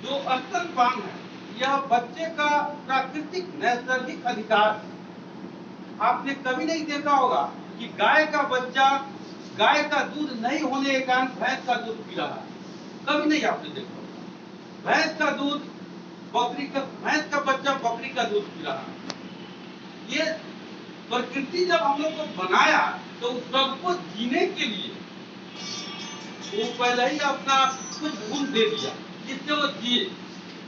जो स्तनपान है यह बच्चे का प्राकृतिक नैसर्गिक अधिकार है। आपने कभी नहीं देखा होगा कि गाय का बच्चा गाय का दूध नहीं होने के कारण भैंस का दूध पी रहा है, कभी नहीं आपने देखा होगा। भैंस का दूध भैंस का बच्चा बकरी का दूध पी रहा है। ये प्रकृति जब हम लोग को बनाया तो सबको जीने के लिए वो पहले ही अपना कुछ गुण दे दिया जिससे वो जिए।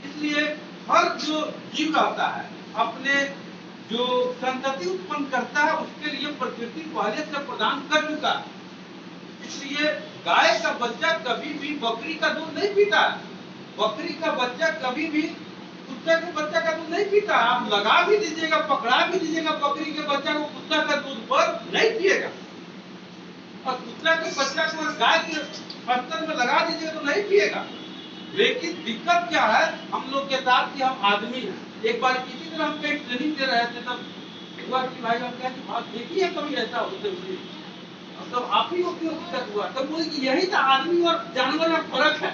इसलिए हर जो जीव रहता है अपने जो संतति उत्पन्न करता है उसके लिए प्रकृति पहले से प्रदान कर चुका है। इसलिए गाय का बच्चा कभी भी बकरी का दूध नहीं पीता है, बकरी का बच्चा कभी भी कुत्ते के बच्चा का दूध नहीं पीता। आप लगा भी दीजिएगा, पकड़ा भी दीजिएगा, बकरी के बच्चा को कुत्ता का दूध पर नहीं पिएगा, और कुत्ता के बच्चा को गाय के बर्तन में लगा दीजिएगा तो नहीं पिएगा। लेकिन दिक्कत क्या है हम लोग के साथ कि हम आदमी हैं। एक बार किसी तरह हम कहीं ट्रेनिंग दे रहे थे तब हुआ कि भाई हम क्या बात देखी है कभी ऐसा होते हुए, तब आप ही को क्यों दिक्कत हुआ, तब बोले कि यही तो आदमी और जानवर में फर्क है।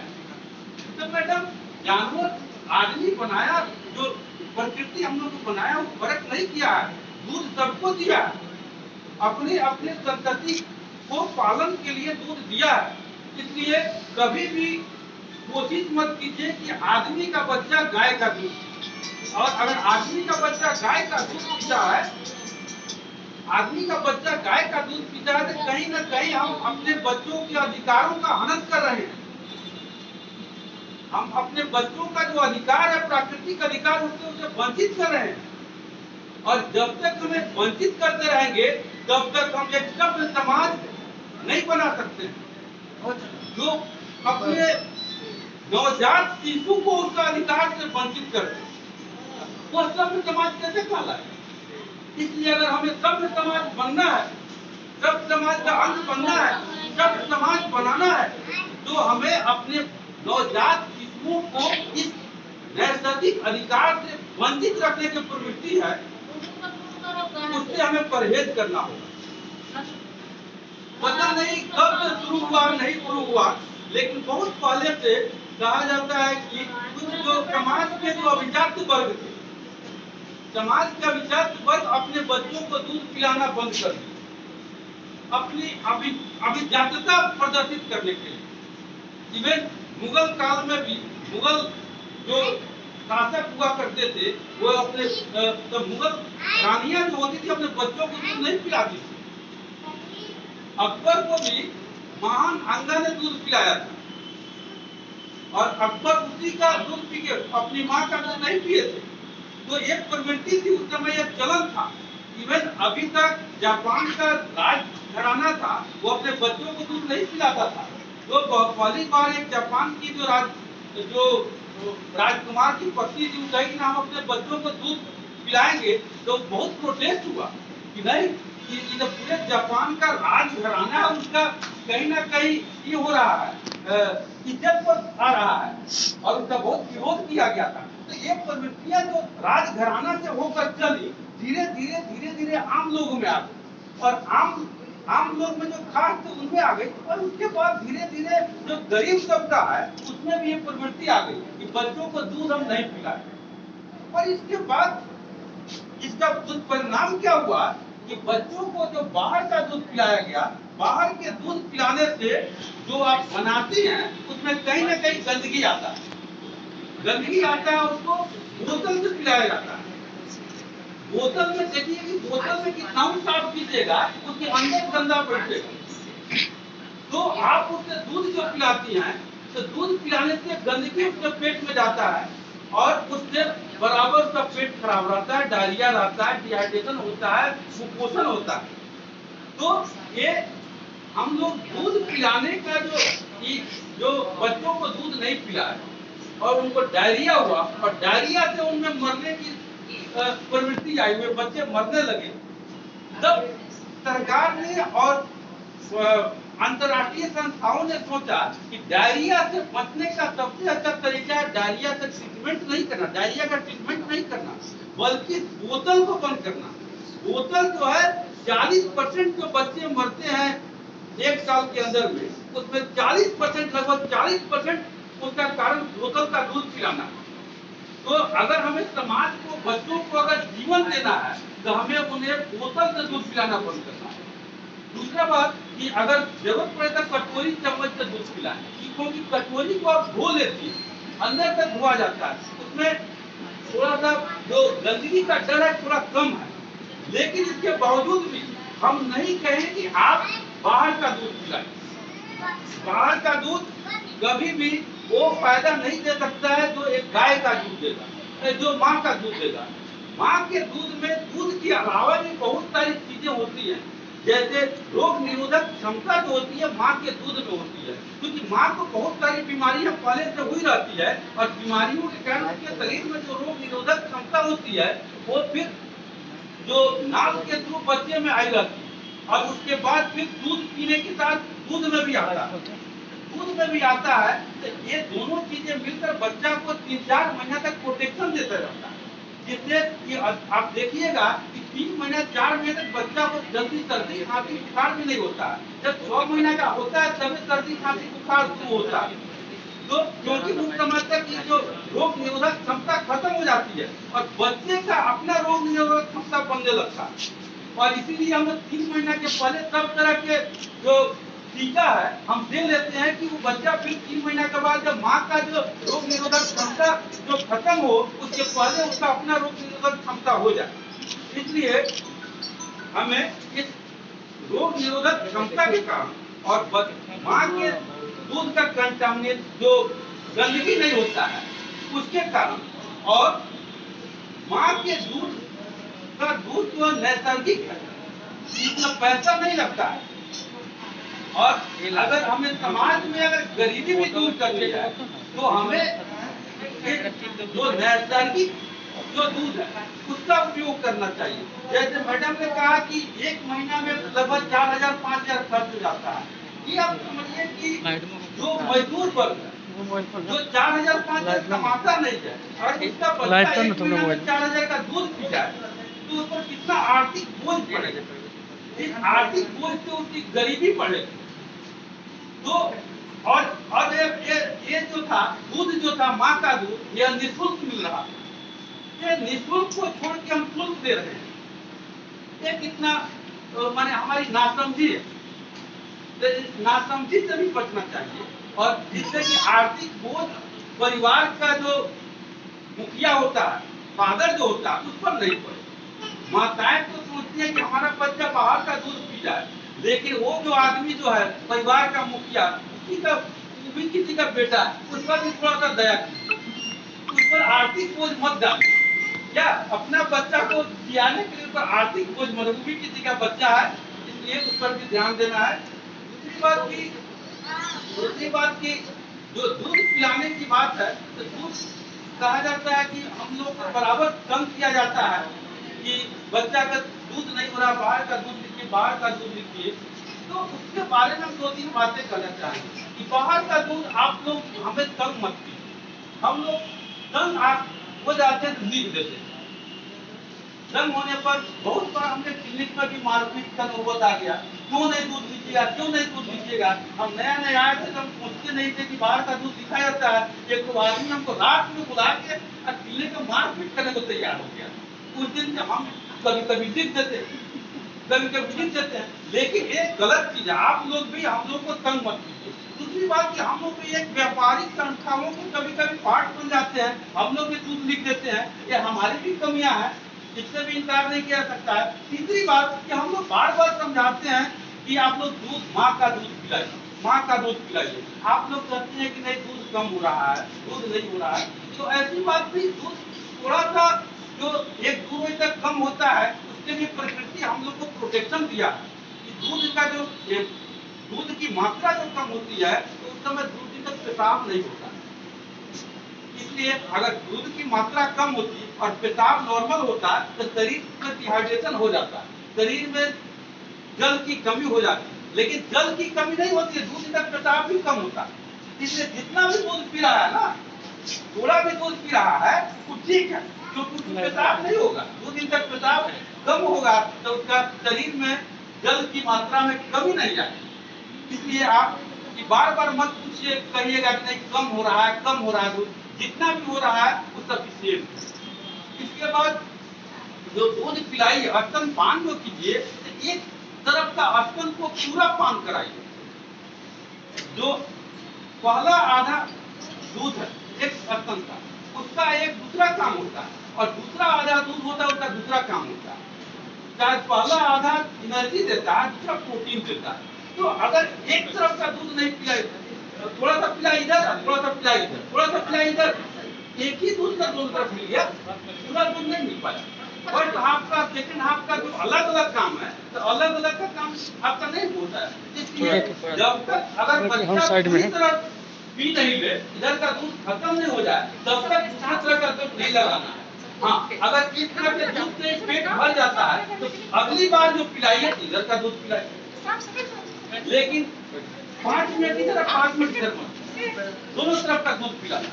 तो मैडम जानवर आदमी बनाया, जो प्रकृति हम लोग को बनाया वो फर्क नहीं किया है, दूध सबको दिया है, अपने अपने संतति को पालन के लिए दूध दिया है। इसलिए कभी भी कोशिश मत कीजिए कि आदमी का बच्चा गाय का दूध, और अगर आदमी का बच्चा गाय का दूध पीता है, आदमी का बच्चा गाय का दूध पीता है तो कहीं ना कहीं हम अपने बच्चों के अधिकारों का हनन कर रहे हैं। हम अपने बच्चों का जो अधिकार है, प्राकृतिक अधिकार, उससे उसे वंचित कर रहे हैं। और जब तक हमें वंचित करते रहेंगे तब तक हम एक सभ्य समाज नहीं बना सकते। और जो अपने नवजात शिशु को उसका अधिकार से वंचित करते वह सभ्य समाज कैसे कहलाए। इसलिए अगर हमें सभ्य समाज बनना है, सभ्य समाज का अंग बनना है, सभ्य समाज बनाना है, तो हमें अपने नवजात शिशुओं को इस नैसर्गिक अधिकार से वंचित रखने की प्रवृत्ति है, उससे हमें परहेज करना होगा। पता नहीं कब से शुरू हुआ नहीं शुरू हुआ, लेकिन बहुत पहले से कहा जाता है कि कुछ जो समाज के जो अभिजात वर्ग थे, समाज के अभिजात वर्ग अपने बच्चों को दूध पिलाना बंद कर दिया अपनी अभिजातता प्रदर्शित करने के लिए। इवन मुगल काल में भी मुगल जो शासक हुआ करते थे वो अपने तो मुगल रानियां जो होती थी अपने बच्चों को दूध नहीं पिलाती थी। अकबर को भी महान आंगा ने दूध पिलाया था, और अकबर उसी का दूध पी के अपनी माँ का दूध नहीं पिए थे। तो एक प्रवृत्ति थी, उस समय यह चलन था। इवन अभी तक जापान का राज घराना था वो अपने बच्चों को दूध नहीं पिलाता था। तो पहली बार एक जापान की जो राजकुमार की पत्नी थी वो कही कि हम अपने बच्चों को दूध पिलाएंगे, तो बहुत प्रोटेस्ट हुआ कि नहीं, कि पूरे जापान का राज घराना है, उसका कहीं ना कहीं ये हो रहा है, इज्जत पर आ रहा है, और उसका बहुत विरोध किया गया था। तो ये प्रवृत्तियां जो राज घराना से होकर चली धीरे धीरे आम लोगों में आ गई, और आम लोग में जो खास थे उनमें आ गई, और उसके बाद धीरे धीरे जो गरीब तबका है उसमें भी ये प्रवृत्ति आ गई कि बच्चों को दूध हम नहीं पिलाए। और इसके बाद इसका दुष्परिणाम क्या हुआ कि बच्चों को जो बाहर का दूध पिलाया गया, बाहर के दूध पिलाने से जो आप बनाते हैं उसमें कहीं ना कहीं गंदगी आता है, उसको बोतल से पिलाया जाता है। बोतल में देखिए कि बोतल में कितना साफ कीजिएगा उसके अंदर गंदा बैठेगा। तो आप उससे दूध जो पिलाती हैं तो दूध पिलाने से गंदगी उसके पेट में जाता है, और उससे बराबर उसका पेट खराब रहता है, डायरिया रहता है, डिहाइड्रेशन होता है, कुपोषण होता है। तो ये हम लोग दूध पिलाने का जो बच्चों को दूध नहीं पिलाए और उनको डायरिया हुआ, और डायरिया से उनमें मरने की प्रवृत्ति आई, हुए बच्चे मरने लगे, तब सरकार ने और अंतर्राष्ट्रीय संस्थाओं ने सोचा कि डायरिया से बचने का सबसे अच्छा तरीका है डायरिया से ट्रीटमेंट नहीं करना, डायरिया का ट्रीटमेंट नहीं करना, बल्कि बोतल को बंद करना। बोतल जो है 40% जो बच्चे मरते हैं एक साल के अंदर में, उसमें 40% लगभग 40% उसका कारण बोतल का दूध पिलाना। तो अगर हमें समाज को, बच्चों को अगर जीवन देना है तो हमें उन्हें बोतल से दूध पिलाना बंद करना है। दूसरा बात कि अगर जरूरत पड़े तो कटोरी चम्मच से दूध पिलाएं, क्योंकि कटोरी को आप धो लेते हैं, अंदर तक धोआ जाता है, उसमें थोड़ा सा जो गंदगी का डर है थोड़ा कम है। लेकिन इसके बावजूद भी हम नहीं कहें कि आप बाहर का दूध पिलाएं। बाहर का दूध कभी भी वो फायदा नहीं दे सकता है जो एक गाय का दूध देगा, जो माँ का दूध देगा। माँ के दूध में दूध के अलावा भी बहुत सारी चीजें होती हैं, जैसे रोग निरोधक क्षमता जो होती है माँ के दूध में होती है, क्योंकि माँ को बहुत सारी बीमारियां पहले से हुई रहती है और बीमारियों के कारण उसके शरीर में जो रोग निरोधक क्षमता होती है वो फिर जो नाल के थ्रू बच्चे में आई रहती है और उसके बाद फिर दूध पीने के साथ दूध में भी आता है। दूध में भी आता है तो ये दोनों चीजें मिलकर बच्चा को 3-4 महीना तक प्रोटेक्शन देता रहता है, जिससे आप देखिएगा कि 3 महीना 4 महीने तक बच्चा को जल्दी सर्दी खांसी बुखार भी नहीं होता है। जब 6 महीना का होता है तभी सर्दी खांसी बुखार शुरू होता है। तो क्योंकि उस समय तक ये जो रोग निरोधक क्षमता खत्म हो जाती है और बच्चे का अपना रोग निरोधक क्षमता बनने लगता है। और इसीलिए हम 3 महीना के पहले सब तरह के जो टीका है हम दे लेते हैं कि वो बच्चा फिर 3 महीना के बाद जब माँ का जो रोग निरोधक क्षमता जो खत्म हो उसके पहले उसका अपना रोग निरोधक क्षमता हो जाए। इसलिए हमें इस रोग निरोधक क्षमता के कारण और माँ के दूध का कंटामिनेट जो गंदगी नहीं होता है उसके कारण और माँ के दूध का दूध जो नैसर्गिक है, इसमें पैसा नहीं लगता है। और अगर हमें समाज में अगर गरीबी भी दूर करनी है तो हमें जो नैसर्गिक जो दूध है उसका उपयोग करना चाहिए। जैसे मैडम ने कहा कि 1 महीना में लगभग 4000-5000 खर्च हो जाता है। ये आप समझिए कि जो मजदूर वर्ग है जो 4000-5000 कमाता नहीं है और उसका बच्चा 1 महीना में 4000 का दूध पी जाए तो उस पर कितना आर्थिक बोझ पड़ेगा। इस आर्थिक बोझ से उसकी गरीबी बढ़ेगी। तो और ये जो था दूध जो था माँ का दूध ये निःशुल्क मिल रहा है। ये निःशुल्क को छोड़ के हम शुल्क दे रहे हैं, ये कितना माने हमारी नासमझी है। तो नासमझी से भी बचना चाहिए और जिससे कि आर्थिक बोझ परिवार का जो मुखिया होता है, फादर जो होता है उस पर नहीं पड़े। माताएं तो सोचती है कि हमारा बच्चा बाहर का दूध पी जाए, लेकिन वो जो आदमी जो है परिवार का मुखिया किसी का बेटा है उस पर भी थोड़ा सा दया कीजिए, उस पर आर्थिक बोझ मत डालिए। क्या अपना बच्चा को खिलाने के लिए उस पर आर्थिक बोझ मत, वो भी किसी का बच्चा है इसलिए उस पर भी ध्यान देना है। दूसरी बात की जो दूध पिलाने की बात है तो दूध कहा जाता है कि हम लोग को बराबर तंग किया जाता है कि बच्चा का दूध नहीं हो रहा, बाहर का दूध लिखिए, बाहर का दूध लिखिए। तो उसके बारे में हम 2-3 बातें करना चाहेंगे कि बाहर का दूध आप लोग हमें तंग मत कीजिए। हम लोग तंग हो जाते हैं तो लिख देते हैं। तंग होने पर बहुत बार हमने क्लिनिक में भी मारपीट का नौबत आ गया, क्यों नहीं दूध लीजिएगा, क्यों नहीं दूध लीजिएगा। हम नए आए थे तो हम सोचते नहीं थे कि बाहर का दूध लिखा जाता है। एक आदमी हमको रात में बुला के और क्लिनिक में मारपीट करने को तैयार हो गया। उस दिन से हम कभी लिख देते हैं, लेकिन एक गलत चीज है। आप लोग भी हम लोग को तंग मत कीजिए। दूसरी बात कि हम लोग भी एक व्यापारिक संस्थाओं को कभी पार्ट बन जाते हैं, हम लोग भी दूध लिख देते हैं, ये हमारी भी कमियां हैं, इससे भी इनकार नहीं किया सकता है। तीसरी बात कि हम लोग बार समझाते हैं कि आप लोग दूध माँ का दूध पिलाइए, माँ का दूध पिलाइए। आप लोग कहते हैं कि नहीं दूध कम हो रहा है, दूध नहीं हो रहा है। तो ऐसी बात भी दूध थोड़ा सा जो 1-2 बजे तक कम होता है उसके लिए प्रकृति हम लोग को प्रोटेक्शन दिया है कि दूध का जो दूध की मात्रा जो कम होती है तो उस समय दूध तक पेशाब नहीं होता। इसलिए अगर दूध की मात्रा कम होती और पेशाब नॉर्मल होता तो शरीर में डिहाइड्रेशन हो जाता, शरीर में जल की कमी हो जाती। लेकिन जल की कमी नहीं होती है, दूध तक पेशाब भी कम होता। इसलिए जितना भी दूध पी रहा है ना, थोड़ा भी दूध पी रहा है वो ठीक है, क्योंकि पेशाब नहीं होगा। 2 दिन तक पेशाब कम होगा तो उसका शरीर में जल की मात्रा में कमी नहीं आएगी। इसलिए आप कि बार बार मत पूछिए, कहिएगा कि नहीं कम हो रहा है, कम हो रहा है दूध, जितना भी हो रहा है वो सफिशिएंट। इसके बाद जो दूध पिलाइए, स्तन पान जो कीजिए, एक तरफ का स्तन को पूरा पान कराइए। जो पहला आधा दूध है एक स्तन का, उसका एक दूसरा काम होता है, और दूसरा आधा दूध होता है उसका दूसरा काम होता है। चाहे पहला आधा एनर्जी देता है, दूसरा प्रोटीन देता है। तो अगर एक तरफ का दूध नहीं पिलाए, थोड़ा सा पिला इधर, थोड़ा सा पिला इधर, थोड़ा सा पिला इधर, एक ही दूध का दोनों तरफ मिल गया, पूरा दूध नहीं मिल पाया। फर्स्ट हाफ का, सेकंड हाफ का जो अलग अलग काम है, तो अलग अलग का काम आपका नहीं होता है। इसलिए जब तक अगर बच्चा पूरी तरह पी नहीं ले, इधर का दूध खत्म नहीं हो जाए, तब तक इस तरह का दूध नहीं लगाना है। हाँ, अगर इस तरह के दूध से पेट भर जाता है तो अगली बार जो पिलाइए इधर का दूध पिलाइए, लेकिन 5 मिनट की तरह 5 मिनट इधर मत, दोनों तरफ का दूध पिलाना।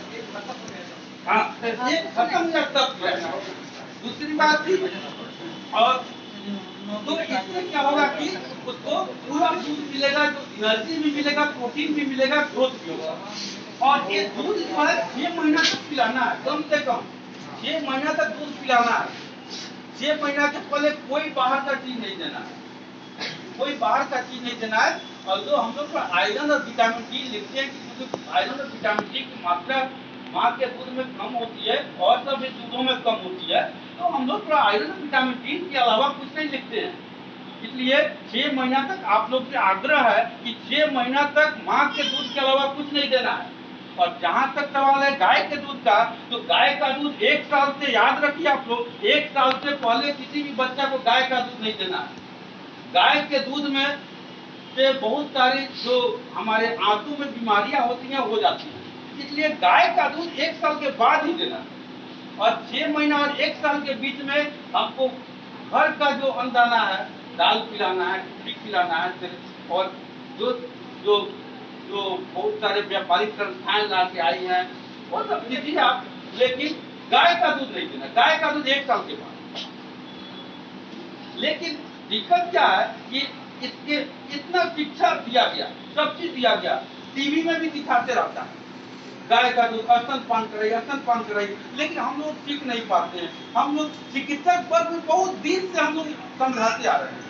हाँ, ये खत्म या तब पिलाना। दूसरी बात थी, और तो इससे क्या होगा कि उसको पूरा दूध मिलेगा, तो एनर्जी भी मिलेगा, प्रोटीन भी मिलेगा, ग्रोथ भी होगा। और ये दूध जो है 6 महीना तक पिलाना है, कम से कम 6 महीना तक दूध पिलाना है। 6 महीना के पहले कोई बाहर का चीज नहीं देना है, कोई बाहर का चीज नहीं देना है। और जो हम लोग को आयरन और विटामिन डी लिखते हैं कि आयरन और विटामिन डी की मात्रा माँ के दूध में कम होती है और सभी दूधों में कम होती है, तो हम लोग थोड़ा आयरन और विटामिन डी के अलावा कुछ नहीं लिखते हैं। इसलिए 6 महीना तक आप लोग से आग्रह है कि 6 महीना तक माँ के दूध के अलावा कुछ नहीं देना है। और जहां तक सवाल है गाय के दूध का, तो गाय का दूध 1 साल से, याद रखिए आप लोग, 1 साल से पहले किसी भी बच्चा को गाय का दूध नहीं देना है। गाय के दूध में से बहुत सारी जो हमारे आंतों में बीमारियां होती हैं हो जाती हैं, इसलिए गाय का दूध 1 साल के बाद ही देना है। और 6 महीना और 1 साल के बीच में हमको घर का जो अन्नदाना है, दाल पिलाना है, खिचड़ी पिलाना है, और जो जो जो बहुत सारे व्यापारिक संस्थाएं ला के आई हैं वो सब दीजिए आप, लेकिन गाय का दूध नहीं देना, गाय का दूध 1 साल के बाद। लेकिन दिक्कत क्या है कि इसके इतना शिक्षा दिया गया, सब चीज दिया गया, टीवी में भी दिखाते रहता है गाय का दूध स्तनपान कराइए, स्तनपान कराइए, लेकिन हम लोग सीख नहीं पाते हैं। हम लोग चिकित्सक वर्ग में बहुत दिन से हम लोग समझाते आ रहे हैं।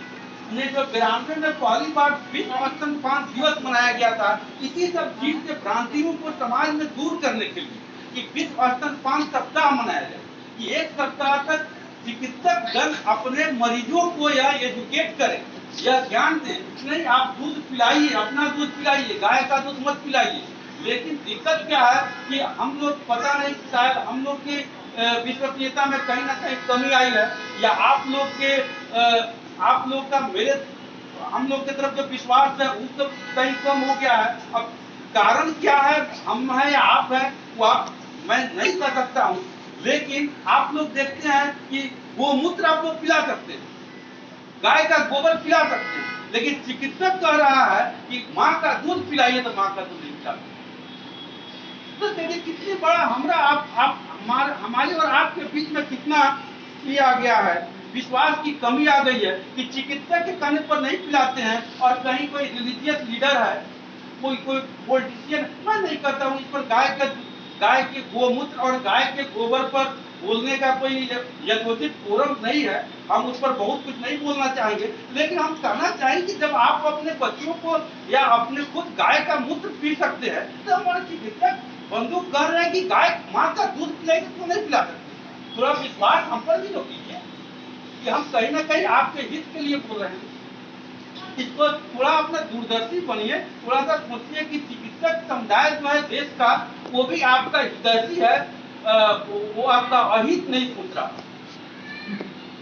1992 में पहली बार विश्व स्तनपान दिवस मनाया गया था, इसी सब चीज से भ्रांतियों को समाज में दूर करने के लिए कि विश्व स्तनपान सप्ताह मनाया जाए, कि 1 सप्ताह तक चिकित्सक दल अपने मरीजों को यह एजुकेट करें, यह ज्ञान दें, नहीं आप दूध पिलाइए, अपना दूध पिलाइए, गाय का दूध मत पिलाइए। लेकिन दिक्कत क्या है कि हम लोग पता नहीं, शायद हम लोग की विश्वसनीयता में कहीं ना कहीं कमी आई है, या आप लोग का हम लोग की तरफ जो विश्वास है वो तो कहीं कम हो गया है। अब कारण क्या है, हम है या आप है, वो मैं नहीं कर सकता हूँ, लेकिन आप लोग देखते हैं कि गोमूत्र आप लोग पिला सकते हैं, गाय का गोबर पिला सकते हैं, लेकिन चिकित्सक कह रहा है कि माँ का दूध पिलाइए, तो माँ का दूध नहीं पिला सकते। तो देखिए कितनी बड़ा हमारे और आपके बीच में कितना किया गया है, विश्वास की कमी आ गई है कि चिकित्सक के कहने पर नहीं पिलाते हैं, और कहीं कोई रिलीजियस लीडर है, कोई पॉलिटिशियन, मैं नहीं करता हूँ इस पर गाय के गोमूत्र और गाय के गोबर पर बोलने का कोई यथोचित फोरम नहीं है, हम उस पर बहुत कुछ नहीं बोलना चाहेंगे, लेकिन हम कहना चाहेंगे कि जब आप अपने बच्चों को या अपने खुद गाय का मूत्र पी सकते हैं, तो हमारे चिकित्सक बंधु कह रहे हैं कि गाय माँ का दूध पिलाएगी, क्यों नहीं पिला सकते। थोड़ा विश्वास हम पर भी तो कीजिए कि हम कहीं ना कहीं आपके हित के लिए बोल रहे हैं। इसको थोड़ा अपना दूरदर्शी बनिए, थोड़ा सा सोचिए कि चिकित्सक समुदाय जो है देश का, वो भी आपका हितैषी है, वो आपका अहित नहीं सोच रहा।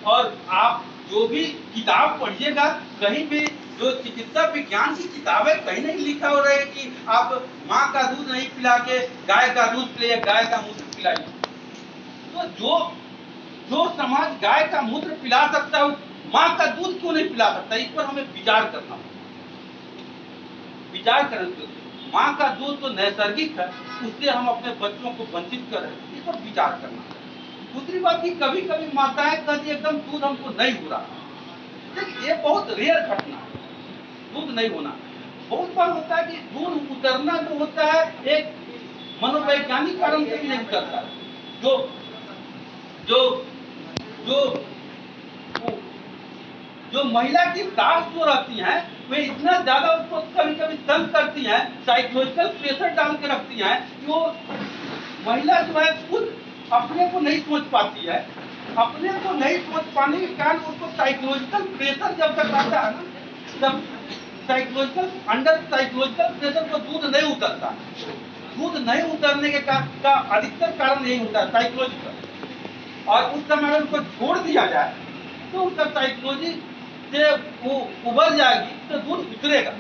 और आप जो भी किताब पढ़िएगा, कहीं भी जो चिकित्सा विज्ञान की किताबें कहीं नहीं लिखा हो रहा है कि आप माँ का दूध नहीं पिला के गाय का दूध पिलाइए, गाय का मूत्र पिलाइए। तो जो समाज गाय का मूत्र पिला सकता है, माँ का दूध क्यों नहीं पिला सकता, इस पर हमें विचार करना होगा। विचार करें, माँ का दूध तो नैसर्गिक है, उससे हम अपने बच्चों को वंचित कर रहे हैं, इस पर विचार करना है। दूसरी बात की कभी कभी माताएं कहती एकदम दूध हमको नहीं हो रहा, ये बहुत रेयर घटना है, दूध नहीं होना। बहुत बार होता है कि दूध उतरना जो होता है एक मनोवैज्ञानिक कारण से भी नहीं उतरता। जो जो जो जो महिला की सास जो रहती हैं वे इतना ज्यादा उसको कभी कभी तंग करती हैं, साइकोलॉजिकल प्रेशर डाल के रखती हैं कि वो महिला जो है खुद अपने को नहीं सोच पाती है। अपने को नहीं सोच पाने के कारण उसको साइकोलॉजिकल प्रेशर जब तक आता है ना, तब साइकोलॉजिकल प्रेशर को दूध नहीं उतरता। दूध नहीं उतरने के का अधिकतर कारण यही होता है साइकोलॉजिकल। और उस समय उनको छोड़ दिया जाए तो उसका साइकोलॉजी से वो उभर जाएगी तो दूध उतरेगा।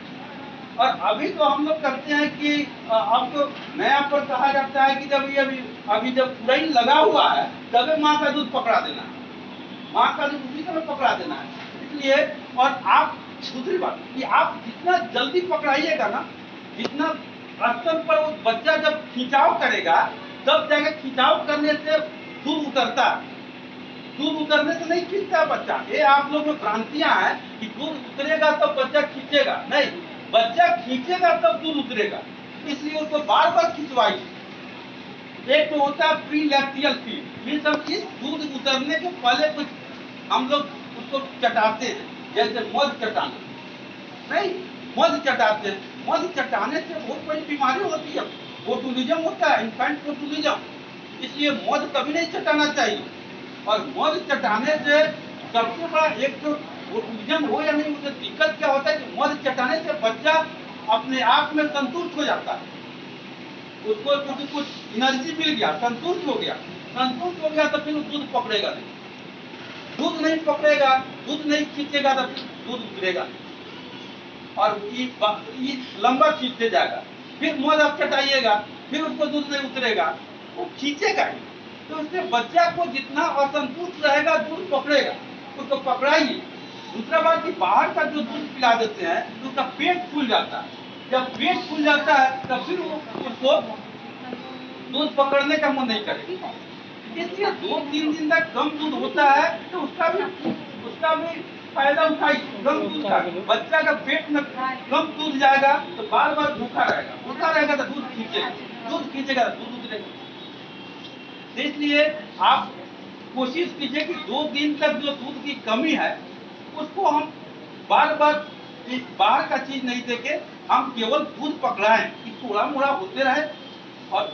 और अभी तो हम लोग करते हैं कि अब तो नया पर कहा जाता है कि जब ये अभी जब पुरैन लगा हुआ है तभी माँ का दूध पकड़ा देना है, माँ का दूध उसी समय पकड़ा देना है। इसलिए और आप दूसरी बात कि आप जितना जल्दी पकड़ाइएगा ना, जितना स्तर पर वो बच्चा जब खिंचाव करेगा तब जाकर खिंचाव करने से दूध उतरता है। दूध उतरने से नहीं खींचता बच्चा। ये आप लोग में भ्रांतियां हैं कि दूध उतरेगा तब बच्चा खींचेगा, नहीं, बच्चा खींचेगा तब दूध उतरेगा। इसलिए उसको बार बार खिंचवाइए। एक तो होता है प्री लैक्टियल फीड, ये सब इस दूध उतरने के पहले कुछ हम लोग उसको चटाते हैं, जैसे मध चटाना, नहीं, मध चटाते हैं। मध चटाने से बहुत बड़ी बीमारी होती है, बोटुलिज्म होता है, इन्फेंट बोटुलिज्म। इसलिए मध कभी नहीं चटाना चाहिए। और मध चटाने से सबसे बड़ा एक तो बोटुलिज्म हो या नहीं, उसे दिक्कत क्या होता है कि मध चटाने से बच्चा अपने आप में संतुष्ट हो जाता है। उसको क्योंकि कुछ एनर्जी मिल गया, संतुष्ट हो गया तो फिर दूध पकड़ेगा नहीं, दूध नहीं पकड़ेगा, दूध नहीं खींचेगा तो फिर दूध उतरेगा और ये लंबा खींचते जाएगा। फिर मध आप चटाइएगा, फिर उसको दूध नहीं उतरेगा, वो खींचेगा ही। तो उससे बच्चा को जितना असंतुष्ट रहेगा दूध पकड़ेगा, उसको पकड़ाइए। दूसरा बात कि बाहर का जो दूध पिला देते हैं तो उसका पेट फूल जाता है। जब पेट फूल जाता है तब फिर उसको दूध पकड़ने का मन नहीं करेगा। इसलिए 2-3 दिन तक कम दूध होता है तो उसका भी फायदा उठाइए। कम दूध का बच्चा का पेट में कम दूध जाएगा तो बार बार भूखा रहेगा तो दूध खींचेगा तो दूध उतरेगा। इसलिए आप कोशिश कीजिए कि 2 दिन तक जो दूध की कमी है उसको हम बार बाहर का चीज नहीं देके हम केवल दूध पकड़ाएं कि थोड़ा मोड़ा होते रहे। और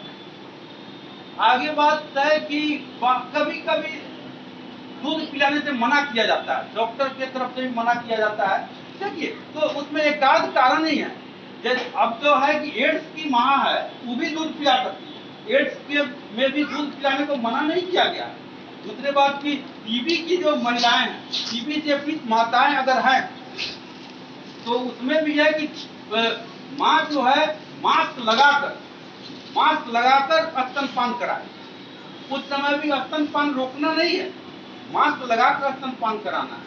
आगे बात है कि कभी कभी दूध पिलाने से मना किया जाता है, डॉक्टर की तरफ से भी मना किया जाता है। देखिए तो उसमें एक आध कारण ही है। जैसे अब जो है कि एड्स की माँ है वो भी दूध पिला सकती है, एड्स के में भी दूध पिलाने को मना नहीं किया गया है। दूसरी बात की टीबी की जो महिलाएं हैं, टीबी से पीड़ित माताएं अगर हैं तो उसमें भी है कि माँ जो है मास्क लगाकर स्तनपान कराए। उस समय भी स्तनपान रोकना नहीं है, मास्क लगाकर स्तनपान कराना है।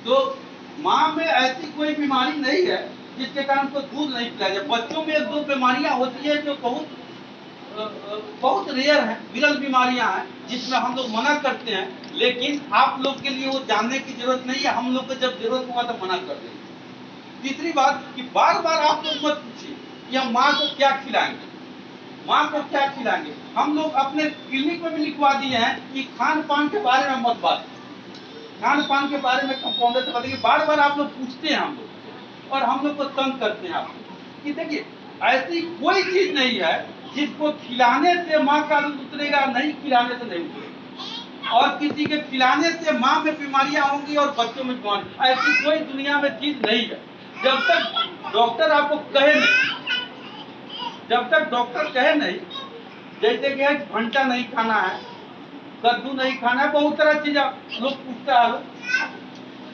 तो माँ में ऐसी कोई बीमारी नहीं है जिसके कारण को दूध नहीं पिलाया जाए। बच्चों में 1-2 बीमारियां होती है जो बहुत रेयर है, विरल बीमारियां हैं जिसमें हम लोग मना करते हैं, लेकिन आप लोग के लिए वो जानने की जरूरत नहीं है। हम लोग को जब जरूरत हुआ तो मना कर देंगे। तीसरी बात कि बार बार आप लोग मत पूछिए कि हम माँ को क्या खिलाएंगे। हम लोग अपने क्लिनिक में भी लिखवा दिए हैं कि खान पान के बारे में मत बात, खान पान के बारे में कंपाउंडर से बताइए। बार बार आप लोग पूछते हैं हम लोग और हम लोग को तंग करते हैं आप लोग कि देखिए ऐसी कोई चीज नहीं है जिसको खिलाने से माँ का दूध उतरेगा, नहीं खिलाने से नहीं उतरेगा। और किसी के खिलाने से माँ में बीमारियां होंगी और बच्चों में बीमारी, ऐसी कोई दुनिया में चीज नहीं है। जब तक डॉक्टर आपको कहे नहीं, जैसे कि भंटा नहीं खाना है, कद्दू नहीं खाना है, बहुत तरह चीज लोग पूछता है,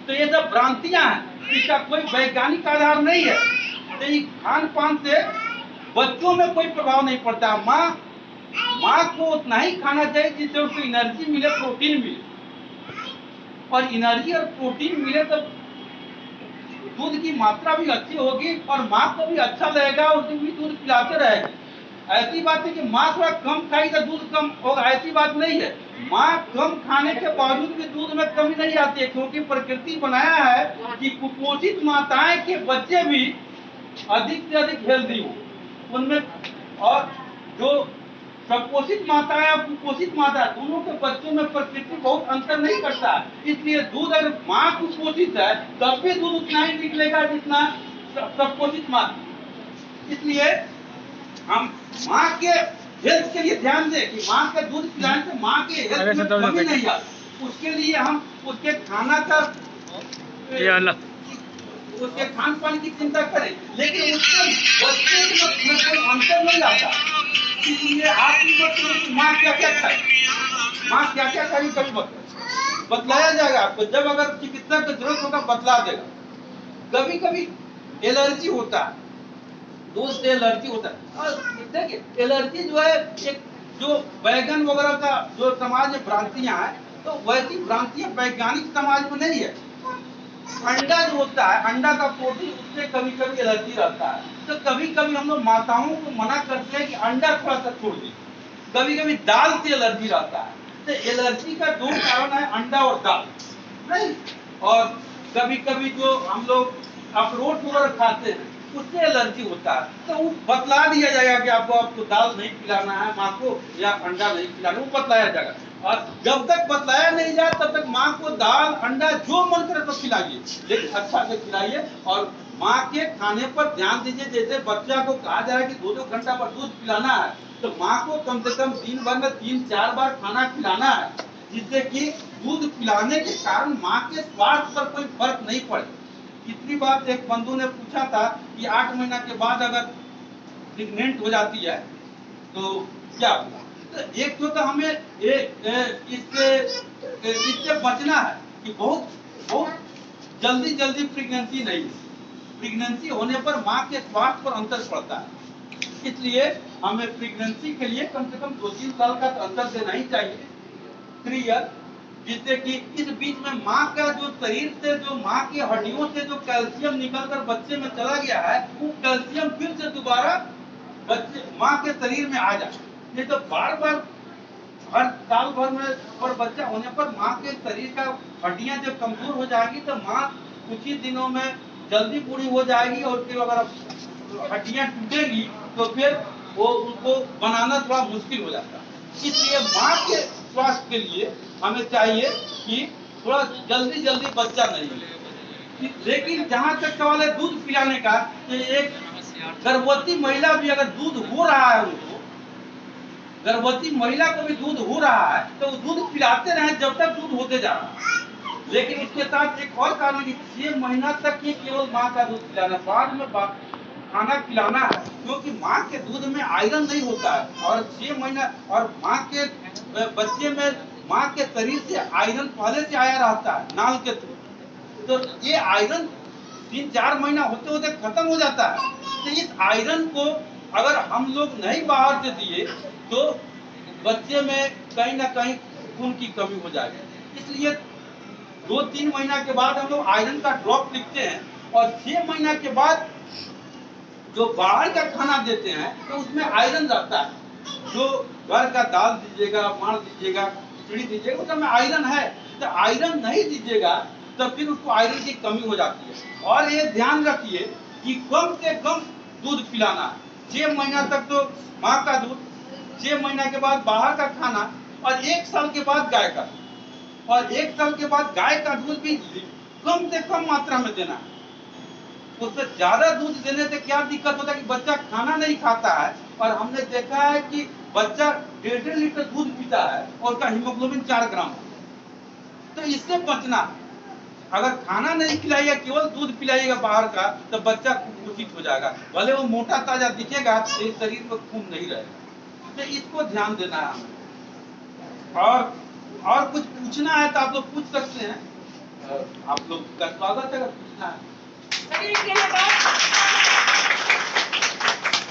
तो ये सब भ्रांतियां हैं, इसका कोई वैज्ञानिक आधार नहीं है। तो ये खान पान से बच्चों में कोई प्रभाव नहीं पड़ता। माँ को उतना ही खाना चाहिए जिससे उसको एनर्जी मिले, प्रोटीन मिले, और एनर्जी और प्रोटीन मिले तो दूध की मात्रा भी अच्छी होगी और माँ को भी अच्छा लगेगा और उसको भी दूध पिलाते रहेगी। ऐसी बात है कि माँ थोड़ा कम खाई तो दूध कम होगा, ऐसी बात नहीं है। माँ कम खाने के बावजूद भी दूध में कमी नहीं आती है, क्योंकि प्रकृति बनाया है कि कुपोषित माताएं के बच्चे भी अधिक से अधिक हेल्दी हो उनमें, और जो सपोषित माता है और कुपोषित माता है दोनों के बच्चों में प्रकृति बहुत अंतर नहीं करता है। इसलिए दूध अगर माँ कुपोषित है तब भी दूध उतना ही निकलेगा जितना सपोषित माँ। इसलिए हम माँ के हेल्थ के लिए ध्यान दें कि माँ का दूध पिलाने से माँ के हेल्थ में कमी नहीं आती। उसके लिए हम उसके खाना का उसके खान पान की चिंता करें, लेकिन उसके बच्चे में कोई अंतर नहीं आता। इसलिए आप माँ क्या क्या खाए, माँ क्या क्या खाएगी कभी बतलाया जाएगा आपको। जब अगर चिकित्सक की जरूरत होगा बतला देगा। कभी कभी एलर्जी होता है, दूध से एलर्जी होता है। और देखिए एलर्जी जो है एक जो बैगन वगैरह का जो समाज में भ्रांतियां हैं, तो वैसी भ्रांतियां वैज्ञानिक समाज में नहीं है। अंडा जो होता है, अंडा का प्रोटीन, उससे कभी कभी एलर्जी रहता है। तो कभी कभी हम लोग माताओं को मना करते हैं कि अंडा थोड़ा सा छोड़ दीजिए। कभी कभी दाल से एलर्जी रहता है, तो एलर्जी का दो कारण है, अंडा और दाल नहीं। और कभी कभी जो हम लोग अखरोट वगैरह खाते हैं उससे एलर्जी होता है, तो वो बतला दिया जाएगा कि आपको दाल नहीं खिलाना है माँ को या अंडा नहीं खिलाना, वो बतलाया जाएगा। और जब तक बतलाया नहीं जाए तब तक माँ को दाल अंडा जो मन करे तो खिलाइए, लेकिन अच्छा से खिलाइए। और माँ के खाने पर ध्यान दीजिए। जैसे बच्चा को कहा जा रहा है कि 2-2 घंटा पर दूध पिलाना है, तो माँ को कम से कम दिन भर में 3-4 बार खाना खिलाना है, जिससे कि दूध पिलाने के कारण माँ के स्वास्थ्य पर कोई फर्क नहीं पड़े। इतनी बात एक बंधु ने पूछा था कि 8 महीना के बाद अगर प्रेग्नेंट हो जाती है तो क्या होगा। तो एक तो हमें इससे बचना है कि बहुत जल्दी प्रेगनेंसी नहीं। प्रेगनेंसी होने पर माँ के स्वास्थ्य पर अंतर पड़ता है। इसलिए हमें प्रेगनेंसी के लिए कम से कम 2-3 साल का अंतर देना ही चाहिए, 3 ईयर, जिससे कि इस बीच में माँ का जो शरीर से जो माँ की हड्डियों से जो कैल्शियम निकलकर बच्चे में चला गया है, वो कैल्शियम फिर से दोबारा बच्चे माँ के शरीर में आ जाए। नहीं तो बार बार हर साल भर में और बच्चा होने पर माँ के शरीर का हड्डियां जब कमजोर हो जाएगी तो माँ कुछ ही दिनों में जल्दी पूरी हो जाएगी, और फिर अगर हड्डियां टूटेंगी तो फिर वो उनको बनाना थोड़ा मुश्किल हो जाता है। इसलिए माँ के स्वास्थ्य के लिए हमें चाहिए कि थोड़ा जल्दी बच्चा नहीं हो। लेकिन जहां तक सवाल है दूध पिलाने का, तो एक गर्भवती महिला भी अगर दूध हो रहा है, उनको गर्भवती महिला को भी दूध हो रहा है तो दूध पिलाते रहे जब तक दूध होते जा रहा है। लेकिन इसके साथ एक और कारण कि 6 महीना तक ही केवल माँ का दूध पिलाना, बाद में खाना खिलाना है, क्योंकि माँ के दूध में आयरन नहीं होता है। और 6 महीना और माँ के बच्चे में माँ के शरीर से आयरन पहले से आया रहता है नाल के थ्रू, तो ये आयरन 3-4 महीना होते होते खत्म हो जाता है। तो इस आयरन को अगर हम लोग नहीं बाहर से दिए तो बच्चे में कहीं ना कहीं खून की कमी हो जाएगी। इसलिए 2-3 महीना के बाद हम लोग आयरन का ड्रॉप लिखते हैं, और 6 महीना के बाद जो बाहर का खाना देते हैं तो उसमें आयरन रहता है। जो घर का दाल दीजिएगा, मांस दीजिएगा, खिचड़ी दीजिएगा, उसमें आयरन है। तो आयरन नहीं दीजिएगा तो फिर उसको आयरन की कमी हो जाती है। और ये ध्यान रखिए कि कम से कम दूध पिलाना है। 6 महीना तक तो माँ का दूध, 6 महीना के बाद बाहर का खाना, और 1 साल के बाद गाय का, और 1 साल के बाद गाय का दूध भी कम से कम मात्रा में देना है। उससे ज्यादा दूध देने से क्या दिक्कत होता है कि बच्चा खाना नहीं खाता है, और हमने देखा है कि बच्चा 1.5 लीटर दूध पीता है और उसका हीमोग्लोबिन 4 ग्राम है। तो इससे बचना, अगर खाना नहीं खिलाइएगा केवल दूध पिलाइएगा बाहर का, तो बच्चा कुपोषित हो जाएगा। भले वो मोटा ताजा दिखेगा लेकिन शरीर में खून नहीं रहेगा। तो इसको ध्यान देना है हमें। और कुछ पूछना है तो आप लोग पूछ सकते हैं, आप लोग का स्वागत है अगर पूछना है।